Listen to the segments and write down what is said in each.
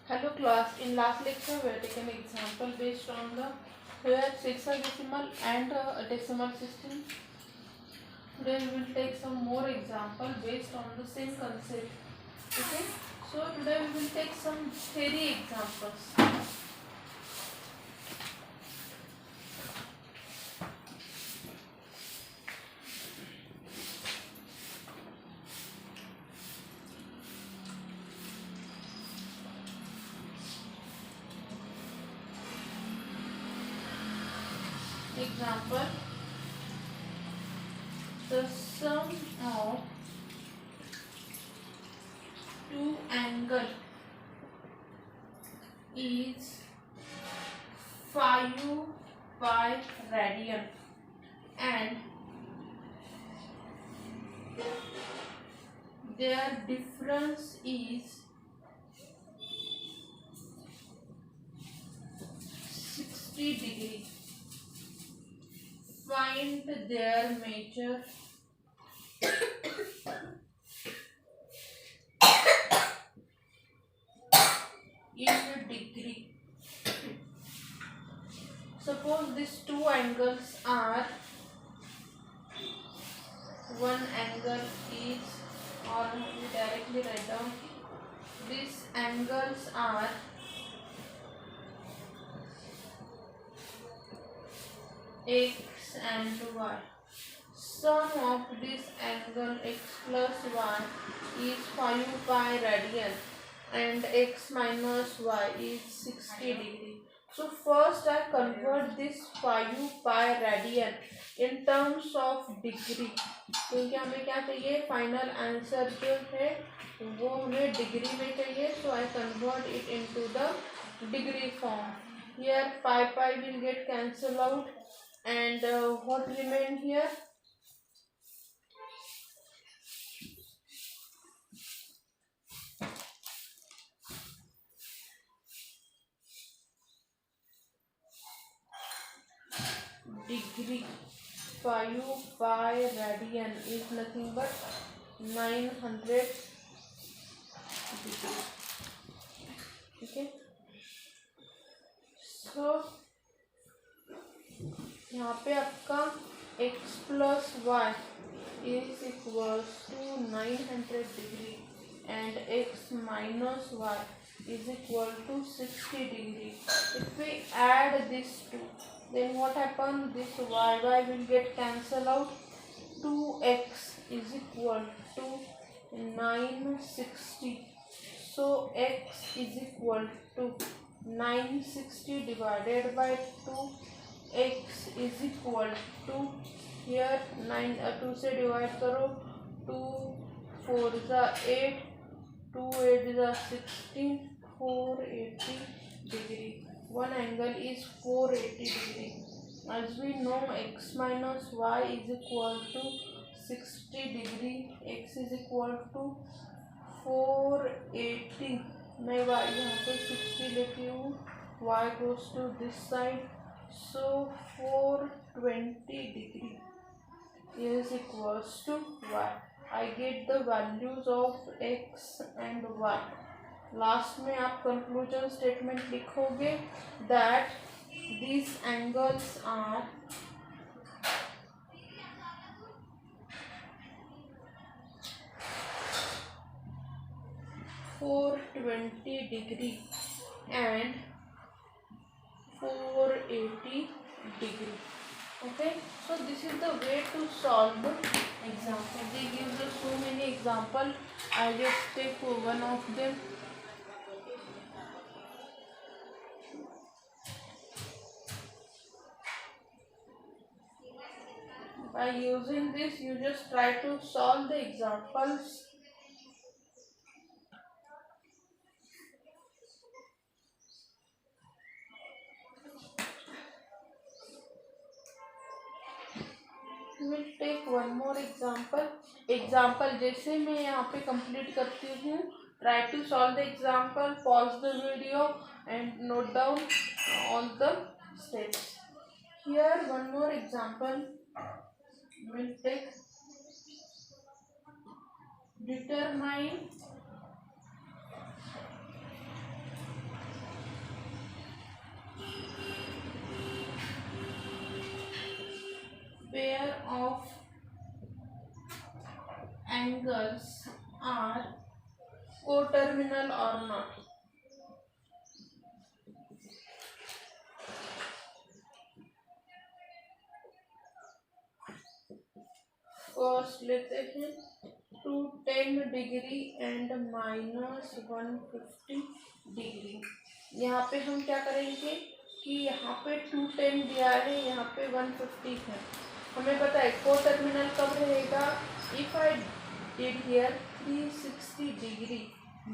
Hello class, in last lecture we have taken example based on the hexadecimal and decimal system. Today we will take some more example based on the same concept. Okay, so today we will take some theory examples. Example, the sum of two angles is 5 pi radian and their difference is 60 degree. Find their measure in degree. Suppose these two angles are, one angle is, or we directly write down, these angles are x and y. Sum of this angle x plus y is 5 pi radian and x minus y is 60 degree. So first I convert this 5 pi radian in terms of degree, क्योंकि हमें क्या चाहिए, final answer जो है वो हमें degree में चाहिए. So I convert it into the degree form. Here 5 pi will get cancelled out and what remain here, degree. 5 pi radian is nothing but 900 degree. Okay, so यहाँ पे आपका x plus y is equals to 900 degree and x minus y is equal to 60 degree. If we add these two, then what happens? This y will get cancelled out. 2x is equal to 960. So x is equal to 960 divided by 2. X is equal to, here 9 2 से divide करो, 2 4 जा 8, 2 8 जा 16, 480 degree. One angle is 480 degree. As we know, x minus y is equal to 60 degree. X is equal to 480. मैं y यहाँ पे 60 लेती हूँ, y goes to this side. So 420 degree is equals to y. I get the values of x and y. Last में आप conclusion statement लिखोगे that these angles are (420 degree and 480 degree. Okay, so this is the way to solve the example. They give us so many examples. I just take one of them. By using this, you just try to solve the examples. We will take one more example जैसे मैं यहाँ पे complete करती हूँ. Try to solve the example, pause the video and note down all the steps. Here one more example will take. Determine angles are coterminal or not. First लेते हैं 210 degree and -150 degree. यहाँ पे हम क्या करेंगे कि यहाँ पे 210 दिया है, यहाँ पे 150 है। हमें पता है कोटर्मिनल कब रहेगा, if I did here 360 degree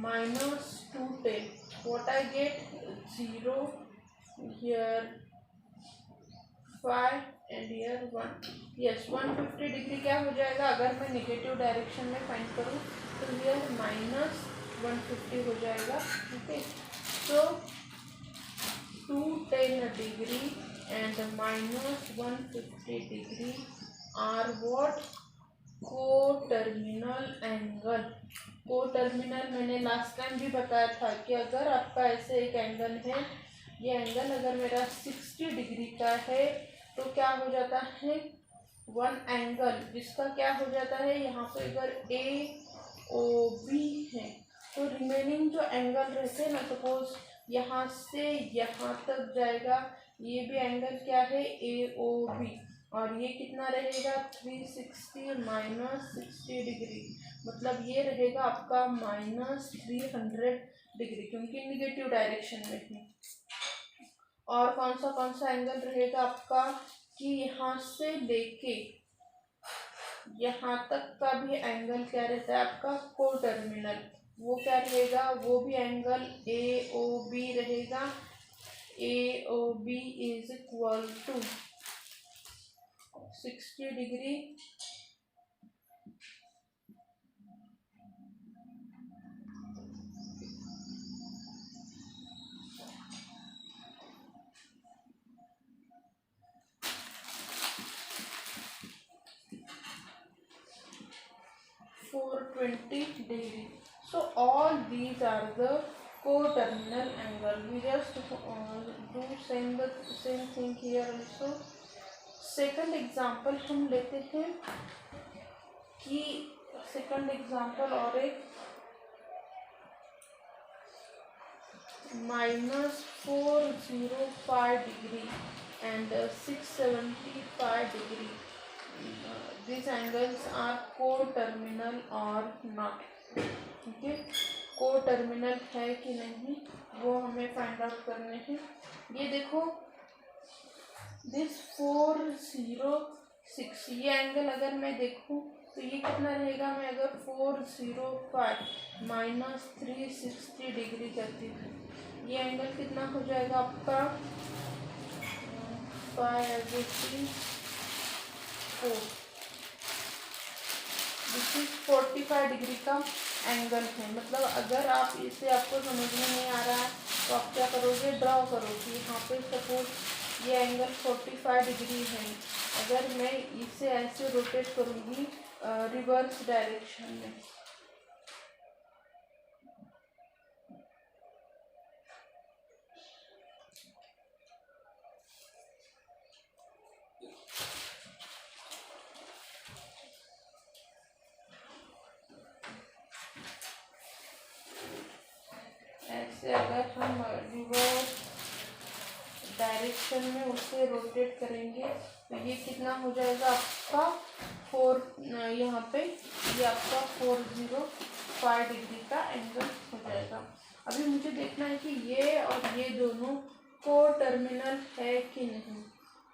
-210, what I get 0 here 5 and here 1। Yes 150 degree क्या हो जाएगा, अगर मैं नेगेटिव डायरेक्शन में फाइंड करूँ तो हियर -150 हो जाएगा। Okay, so 210 degree and -150 degree are what, coterminal angle. Coterminal मैंने लास्ट टाइम भी बताया था कि अगर आपका ऐसे एक एंगल है, ये एंगल अगर मेरा 60 डिग्री का है तो क्या हो जाता है, वन एंगल जिसका क्या हो जाता है, यहाँ पे अगर ए ओ बी है तो रिमेनिंग जो एंगल रहते हैं ना, सपोज यहाँ से यहाँ तक जाएगा, ये भी एंगल क्या है ए ओ बी, और ये कितना रहेगा 360 -60 डिग्री, मतलब ये रहेगा आपका -300 डिग्री क्योंकि निगेटिव डायरेक्शन में है। और कौन सा एंगल रहेगा आपका कि यहाँ से लेके यहाँ तक का भी एंगल क्या रहता है आपका कोटर्मिनल, वो क्या रहेगा, वो भी एंगल ए ओ बी रहेगा। A O B is equal to 60 degree degree. So all these are the coterminal angle. We just do same thing here also. Second example हम लेते हैं कि सेकंड एग्जाम्पल और एक -405 degree and 675 degree. These angles are coterminal or not. Okay, coterminal है कि नहीं वो हमें फाइंड आउट करने हैं। ये देखो दिस 406, ये एंगल अगर मैं देखूं तो ये कितना रहेगा, मैं अगर 405 -360 डिग्री करती हूँ, ये एंगल कितना हो जाएगा आपका 45 डिग्री का एंगल है। मतलब अगर आप इसे आपको समझ में नहीं आ रहा है तो आप क्या करोगे, ड्रॉ करोगे। यहाँ पे सपोज ये एंगल 45 डिग्री है, अगर मैं इसे ऐसे रोटेट करूँगी रिवर्स डायरेक्शन में, ऐसे अगर हम रिवर्स डायरेक्शन में उसे रोटेट करेंगे तो ये कितना हो जाएगा आपका 4, यहाँ पे ये आपका 405 डिग्री का एंगल हो जाएगा। अभी मुझे देखना है कि ये और ये दोनों कोटर्मिनल है कि नहीं।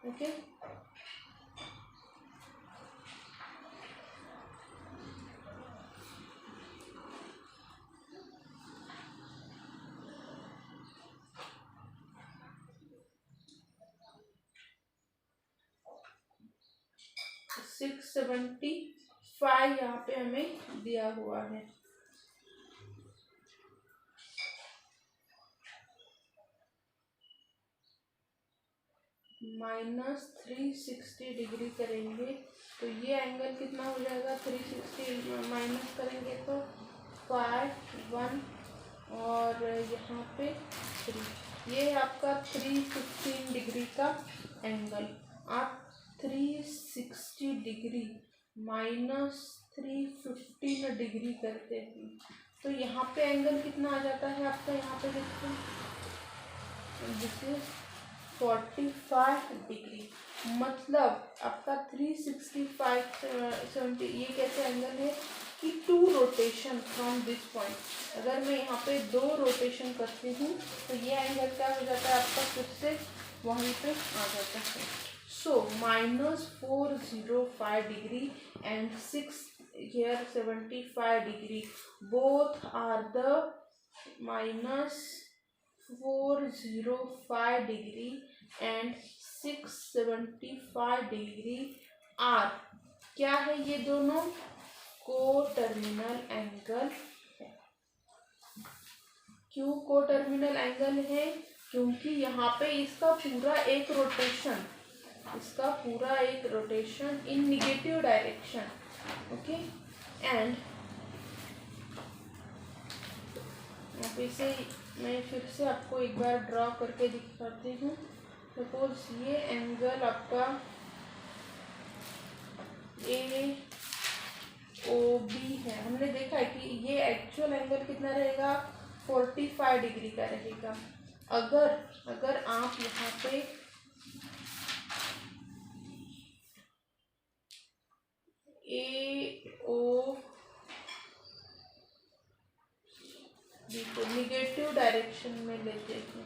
ओके, -675 यहाँ पे हमें दिया हुआ है। -360 डिग्री करेंगे तो ये एंगल कितना हो जाएगा, 360 माइनस करेंगे तो 5 1 और यहाँ पे 3, ये आपका 315 डिग्री का एंगल। आप 360 डिग्री 315 डिग्री करते हैं। तो यहाँ पे एंगल कितना आ जाता है आपका, यहाँ पे देखते हैं, दिस इज 45 डिग्री। मतलब आपका 365 ये कैसे एंगल है कि 2 रोटेशन फ्रॉम दिस पॉइंट। अगर मैं यहाँ पे 2 रोटेशन करती हूँ तो ये एंगल क्या हो जाता है आपका, फिर से वहीं पे आ जाता है। सो -405 degree and 6 here 75 degree, both are the -405 degree and 675 degree are क्या है, ये दोनों को-टर्मिनल एंगल है। क्यों को-टर्मिनल एंगल है, क्योंकि यहाँ पे इसका पूरा एक rotation in negative direction, okay. And इसे मैं फिर से आपको एक बार ड्रॉ करके दिखाती हूँ। सपोज ये एंगल आपका AOB है। हमने देखा है कि ये एक्चुअल एंगल कितना रहेगा, 45 डिग्री का रहेगा। अगर आप यहाँ पे निगेटिव डायरेक्शन में लेते हैं,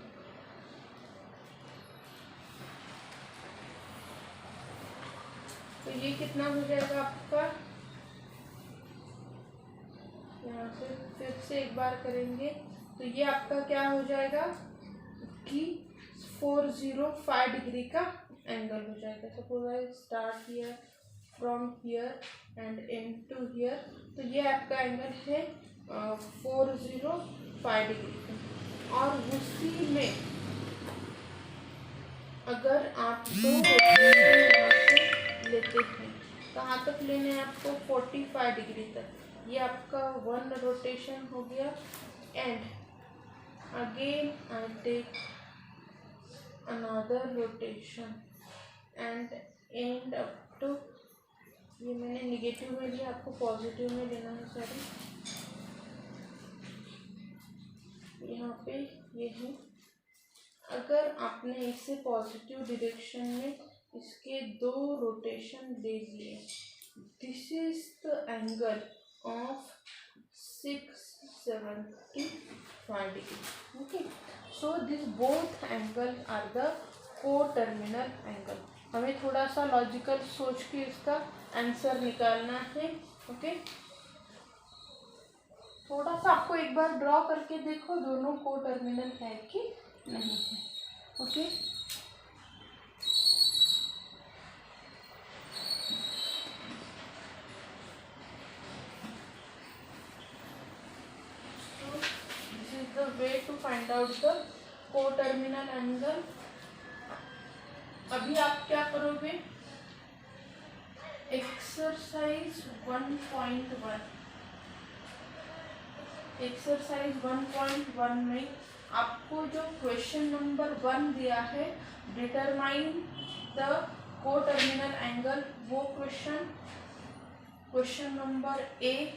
तो ये कितना हो जाएगा आपका, यहाँ से फिर से एक बार करेंगे तो ये आपका क्या हो जाएगा कि 405 डिग्री का एंगल हो जाएगा। Suppose I start here from here and end to here, तो ये आपका एंगल है 405 डिग्री का। और उसी में अगर आप 2 यहाँ से लेते हैं, कहाँ तक लेने हैं आपको, 45 डिग्री तक। ये आपका 1 रोटेशन हो गया। And again I take another rotation and end up to, ये मैंने निगेटिव में लिया, आपको पॉजिटिव में लेना है, सॉरी। यहाँ पे ये है, अगर आपने इसे पॉजिटिव डायरेक्शन में इसके 2 रोटेशन दे दिए, this is the angle of 675 degree, okay. So this both angle are the coterminal angle. हमें थोड़ा सा लॉजिकल सोच के इसका आंसर निकालना है, ओके। थोड़ा सा आपको एक बार ड्रॉ करके देखो दोनों को-टर्मिनल है कि नहीं है, okay. This is the way to find out the coterminal angle. अभी आप क्या करोगे, एक्सरसाइज 1.1 में आपको जो क्वेश्चन नंबर 1 दिया है, डिटरमाइन द को-टर्मिनल एंगल, वो क्वेश्चन नंबर A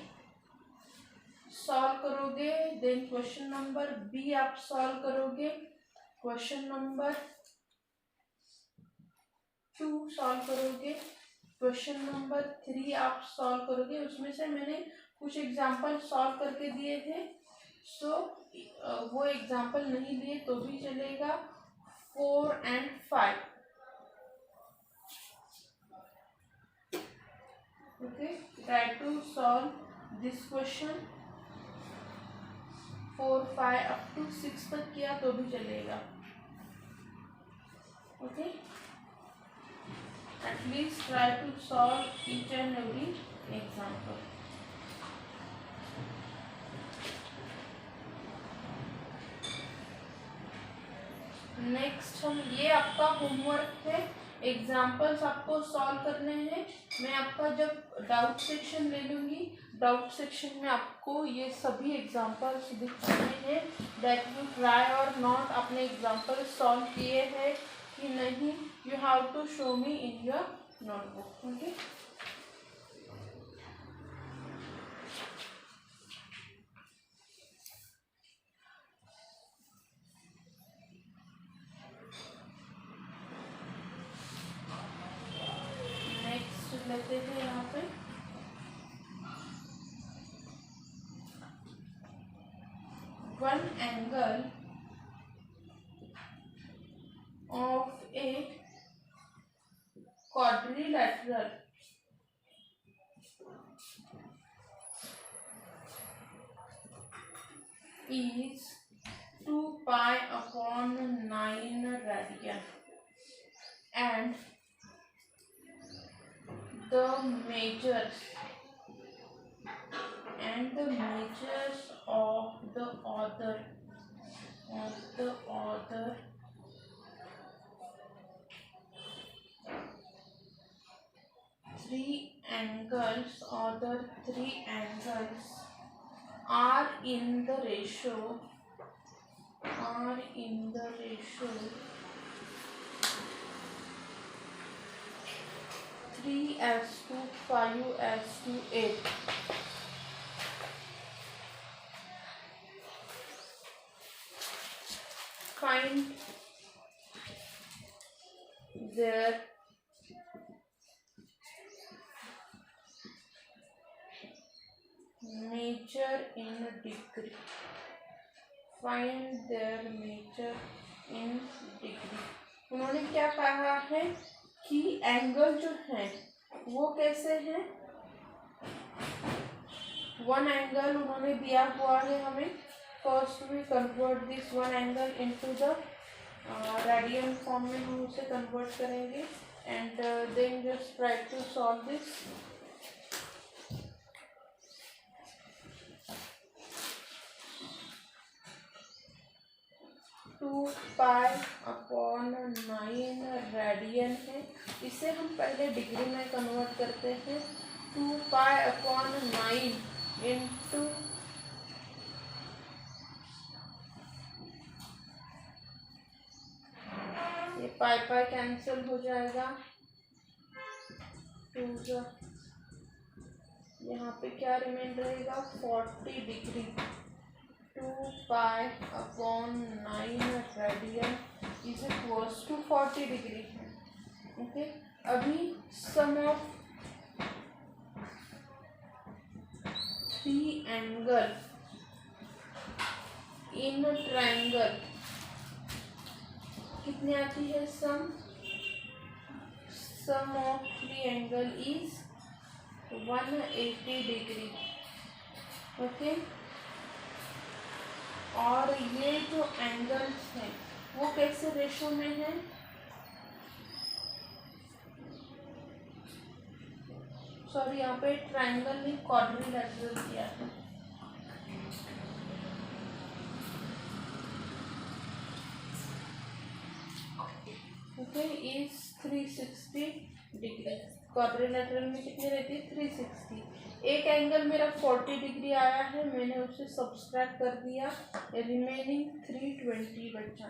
सॉल्व करोगे। देन क्वेश्चन नंबर B आप सॉल्व करोगे, क्वेश्चन नंबर 2 सॉल्व करोगे, क्वेश्चन नंबर 3 आप सॉल्व करोगे। उसमें से मैंने कुछ एग्जाम्पल सॉल्व करके दिए थे, सो वो एग्जाम्पल नहीं लिए तो भी चलेगा। 4 and 5, okay. Try to solve this question. 4, 5 up to 6 तक किया तो भी चलेगा, okay. At least try to solve each and every example. Next हम, ये आपका होमवर्क है, एग्जाम्पल्स आपको सॉल्व करने हैं। मैं आपका जब डाउट सेक्शन ले लूँगी, डाउट सेक्शन में आपको ये सभी एग्जाम्पल्स दिखाने हैं, दैट यू ट्राई और नॉट, आपने एग्जाम्पल सॉल्व किए हैं कि नहीं, you have to show me in your notebook, okay। लिखते हैं यहाँ पे। One angle of A quadrilateral is 2 pi upon 9 radian, and the measures of the other three angles are in the ratio 3:5:8. Find their measure in degree. उन्होंने क्या कहा है कि angle जो है वो कैसे है। वन एंगल उन्होंने दिया हुआ है हमें। First we convert this one angle into the radian form में हम उसे कन्वर्ट करेंगे and then just try to solve this. Two pi upon 9 radian है, इसे हम पहले डिग्री में कन्वर्ट करते हैं। 2 पाई अपॉन 9 इंटू ये पाई पाई कैंसिल हो जाएगा। यहाँ पे क्या रिमेन रहेगा 40 degree. 2 pi upon 9 radian is equals to 40 degree है। ओके, अभी sum of 3 angle in triangle कितनी आती है sum of 3 angle is 180 degree. Okay, और ये जो एंगल्स हैं वो कैसे रेशो में है। सॉरी, यहाँ पे ट्रायंगल नहीं क्वाड्रिलेटरल दिया है। Okay, is 360 degree. क्वाड्रिलेटरल में कितनी रहती है 360। एक एंगल मेरा 40 डिग्री आया है, मैंने उसे सब्सट्रैक्ट कर दिया, रिमेनिंग 320 बचा।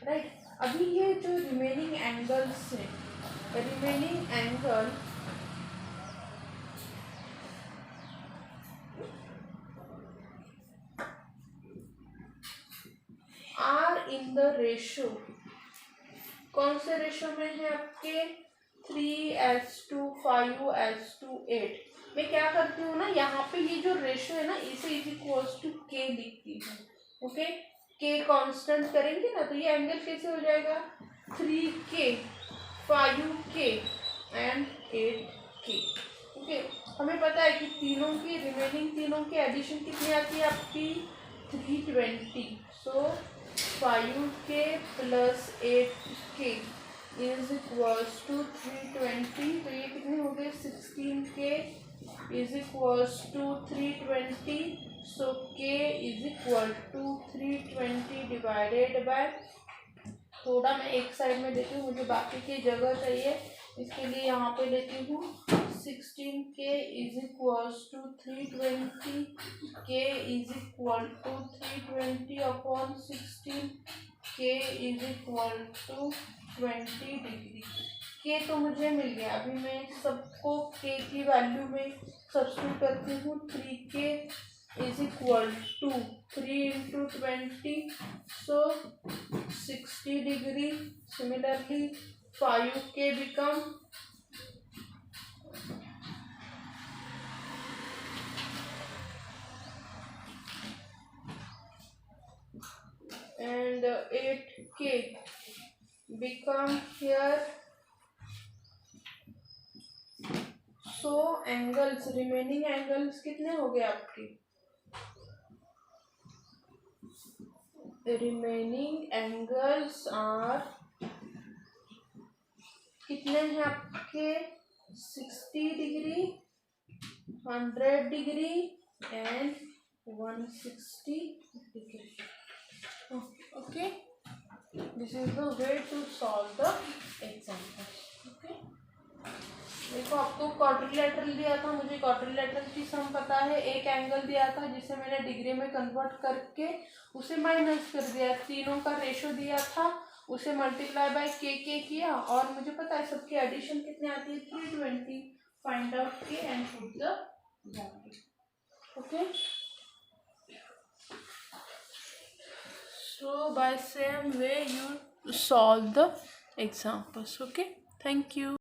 राइट, अभी ये जो रिमेनिंग एंगल्स है, remaining angle are in the ratio, कौन से रेशो में है आपके 3:5:8। मैं क्या करती हूँ ना, यहाँ पे ये जो रेशो है ना इसे इज इक्वल्स टू के लिखती हूँ। ओके, के कांस्टेंट करेंगे ना तो ये एंगल कैसे हो जाएगा 3K, 5K and 8K। Okay, हमें पता है कि तीनों की रिमेनिंग तीनों की एडिशन कितनी आती है आपकी 320। So 5K plus 8K is equals to 320। तो ये कितनी हो गई 16K is equals to 320। So K is equal to 320 divided by, थोड़ा मैं एक साइड में देती हूँ, मुझे बाकी की जगह चाहिए, इसके लिए यहाँ पे लेती हूँ 16K is equals to 320। K is equal to 320 upon 16। K is equal to 20 degree. K तो मुझे मिल गया। अभी मैं सबको K की वैल्यू में सब्स्टिट्यूट करती हूँ। 3K is equal to 3 into 20, so 60 degree. Similarly 5K become and 8K become here. So एंगल्स, रिमेनिंग एंगल्स कितने हो गए आपके? रिमेनिंग एंगल्स आर कितने हैं आपके? 60 degree, 100 degree and 160 degree. Okay, this is the way to solve the example. Okay, देखो आपको क्वाड्रिलेटरल दिया था, मुझे क्वाड्रिलेटरल की सम पता है. एक एंगल दिया था जिसे मैंने डिग्री में कन्वर्ट करके उसे माइनस कर दिया. तीनों का रेशो दिया था, उसे मल्टीप्लाई बाय के किया, और मुझे पता है सबकी एडिशन कितने आती है? 320. फाइंड आउट के and put the value. Okay, so by same way you solve the examples. Okay, thank you.